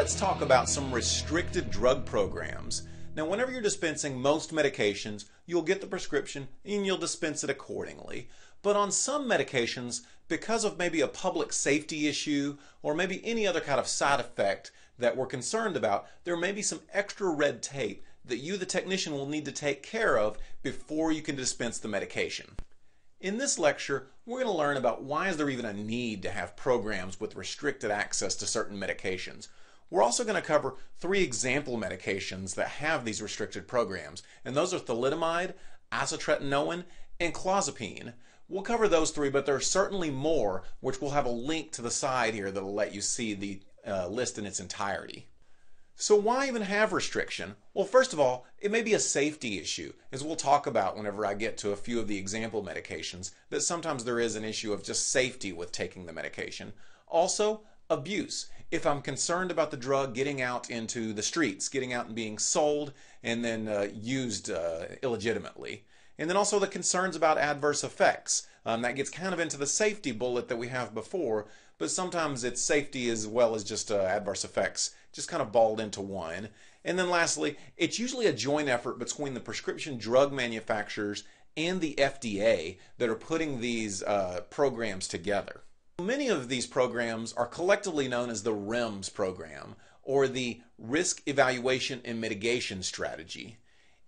let's talk about some restricted drug programs. Now, whenever you're dispensing most medications, you'll get the prescription and you'll dispense it accordingly. But on some medications, because of maybe a public safety issue or maybe any other kind of side effect that we're concerned about, there may be some extra red tape that you, the technician, will need to take care of before you can dispense the medication. In this lecture, we're going to learn about why is there even a need to have programs with restricted access to certain medications. We're also going to cover 3 example medications that have these restricted programs, and those are thalidomide, isotretinoin, and clozapine. We'll cover those 3, but there are certainly more, which we'll have a link to the side here that'll let you see the list in its entirety. So why even have restriction? Well, first of all, it may be a safety issue, as we'll talk about whenever I get to a few of the example medications, that sometimes there is an issue of just safety with taking the medication. Also, abuse. If I'm concerned about the drug getting out into the streets, getting out and being sold and then used illegitimately. And then also the concerns about adverse effects. That gets kind of into the safety bullet that we have before, but sometimes it's safety as well as just adverse effects, just kind of balled into one. And then lastly, it's usually a joint effort between the prescription drug manufacturers and the FDA that are putting these programs together. Many of these programs are collectively known as the REMS program, or the Risk Evaluation and Mitigation Strategy.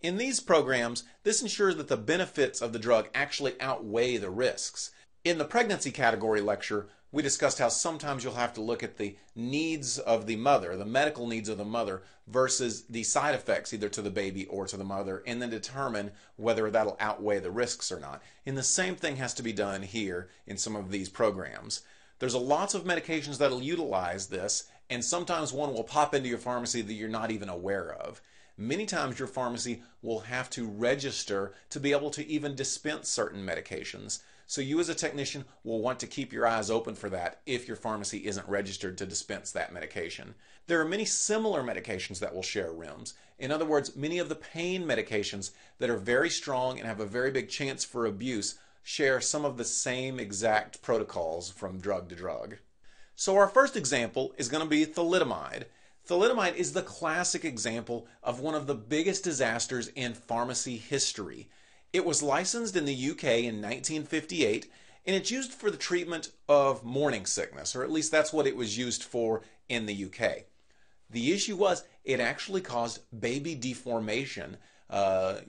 In these programs, this ensures that the benefits of the drug actually outweigh the risks. In the pregnancy category lecture, we discussed how sometimes you'll have to look at the needs of the mother, the medical needs of the mother, versus the side effects either to the baby or to the mother, and then determine whether that'll outweigh the risks or not. And the same thing has to be done here in some of these programs. There's lots of medications that'll utilize this, and sometimes one will pop into your pharmacy that you're not even aware of. Many times your pharmacy will have to register to be able to even dispense certain medications. So you as a technician will want to keep your eyes open for that if your pharmacy isn't registered to dispense that medication. There are many similar medications that will share REMS. In other words, many of the pain medications that are very strong and have a very big chance for abuse share some of the same exact protocols from drug to drug. So our first example is going to be thalidomide. Thalidomide is the classic example of one of the biggest disasters in pharmacy history. It was licensed in the UK in 1958, and it's used for the treatment of morning sickness, or at least that's what it was used for in the UK. The issue was it actually caused baby deformation.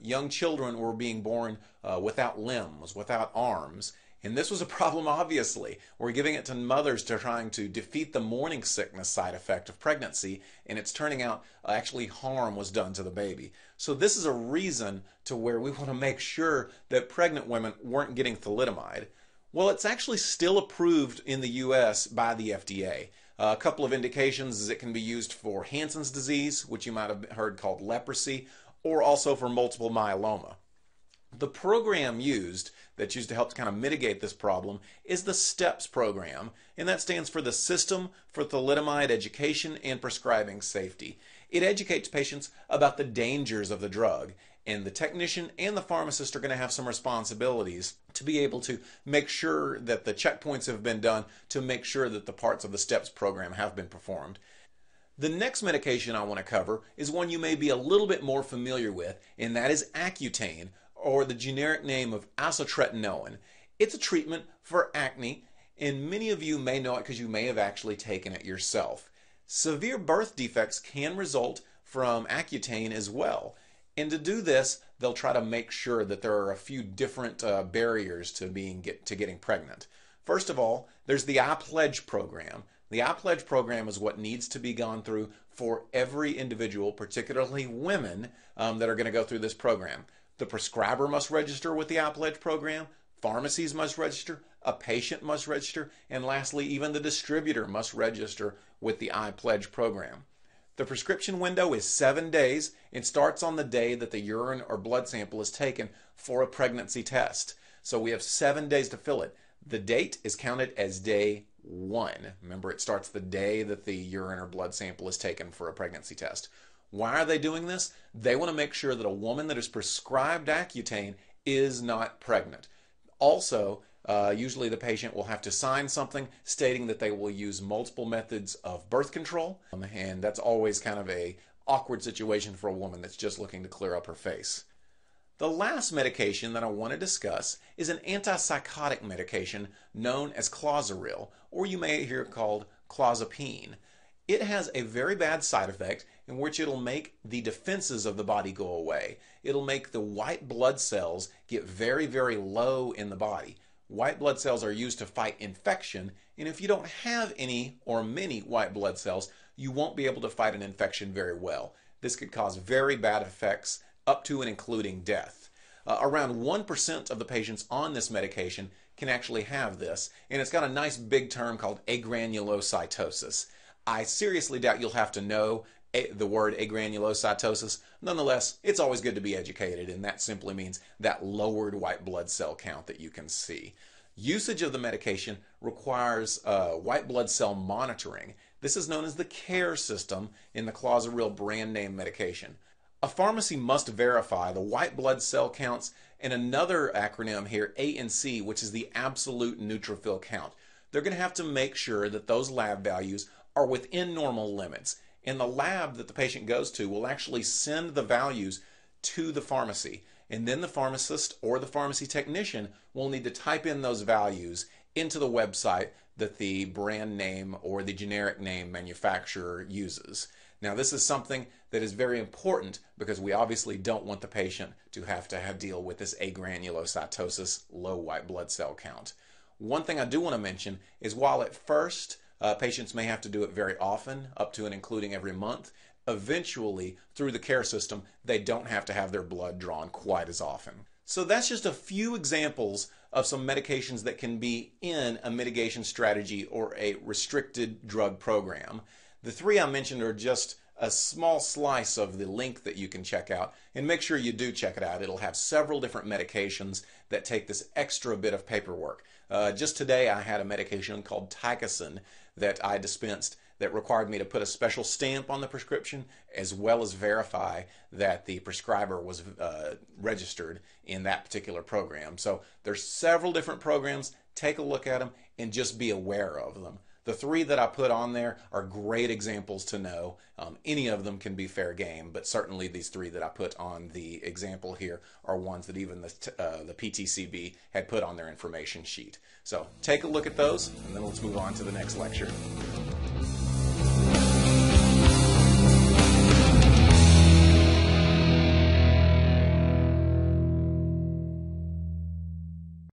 Young children were being born without limbs, without arms. And this was a problem, obviously. We're giving it to mothers to trying to defeat the morning sickness side effect of pregnancy, and it's turning out actually harm was done to the baby. So this is a reason to where we want to make sure that pregnant women weren't getting thalidomide. Well, it's actually still approved in the US by the FDA. A couple of indications is it can be used for Hansen's disease, which you might have heard called leprosy, or also for multiple myeloma. The program that's used to help kind of mitigate this problem is the STEPS program, and that stands for the System for Thalidomide Education and Prescribing Safety. It educates patients about the dangers of the drug, and the technician and the pharmacist are going to have some responsibilities to be able to make sure that the checkpoints have been done to make sure that the parts of the STEPS program have been performed. The next medication I want to cover is one you may be a little bit more familiar with, and that is Accutane, or the generic name of isotretinoin. It's a treatment for acne, and many of you may know it because you may have actually taken it yourself. Severe birth defects can result from Accutane as well. And to do this, they'll try to make sure that there are a few different barriers to getting pregnant. First of all, there's the iPledge program. The iPledge program is what needs to be gone through for every individual, particularly women, that are going to go through this program. The prescriber must register with the iPledge program, pharmacies must register, a patient must register, and lastly, even the distributor must register with the iPledge program. The prescription window is 7 days and starts on the day that the urine or blood sample is taken for a pregnancy test. So we have 7 days to fill it. The date is counted as day 1. Remember, it starts the day that the urine or blood sample is taken for a pregnancy test. Why are they doing this? They want to make sure that a woman that is prescribed Accutane is not pregnant. Also, Usually the patient will have to sign something stating that they will use multiple methods of birth control, and that's always kind of a awkward situation for a woman that's just looking to clear up her face. The last medication that I want to discuss is an antipsychotic medication known as Clozaril, or you may hear it called clozapine. It has a very bad side effect in which it'll make the defenses of the body go away. It'll make the white blood cells get very, very low in the body. White blood cells are used to fight infection, and if you don't have any or many white blood cells, you won't be able to fight an infection very well. This could cause very bad effects up to and including death. Around 1% of the patients on this medication can actually have this, and it's got a nice big term called agranulocytosis. I seriously doubt you'll have to know the word agranulocytosis. Nonetheless, it's always good to be educated, and that simply means that lowered white blood cell count that you can see. Usage of the medication requires white blood cell monitoring. This is known as the CARE system in the Clozaril brand name medication. A pharmacy must verify the white blood cell counts and another acronym here, ANC, which is the absolute neutrophil count. They're going to have to make sure that those lab values are within normal limits. And the lab that the patient goes to will actually send the values to the pharmacy. And then the pharmacist or the pharmacy technician will need to type in those values into the website that the brand name or the generic name manufacturer uses. Now, this is something that is very important because we obviously don't want the patient to have deal with this agranulocytosis, low white blood cell count. One thing I do want to mention is while at first patients may have to do it very often, up to and including every month, eventually through the CARE system, they don't have to have their blood drawn quite as often. So that's just a few examples of some medications that can be in a mitigation strategy or a restricted drug program. The three I mentioned are just a small slice of the link that you can check out, and make sure you do check it out. It'll have several different medications that take this extra bit of paperwork. Just today I had a medication called Ticacin that I dispensed that required me to put a special stamp on the prescription as well as verify that the prescriber was registered in that particular program. So there's several different programs. Take a look at them and just be aware of them. The three that I put on there are great examples to know. Any of them can be fair game, but certainly these three that I put on the example here are ones that even the PTCB had put on their information sheet. So take a look at those, and then let's move on to the next lecture.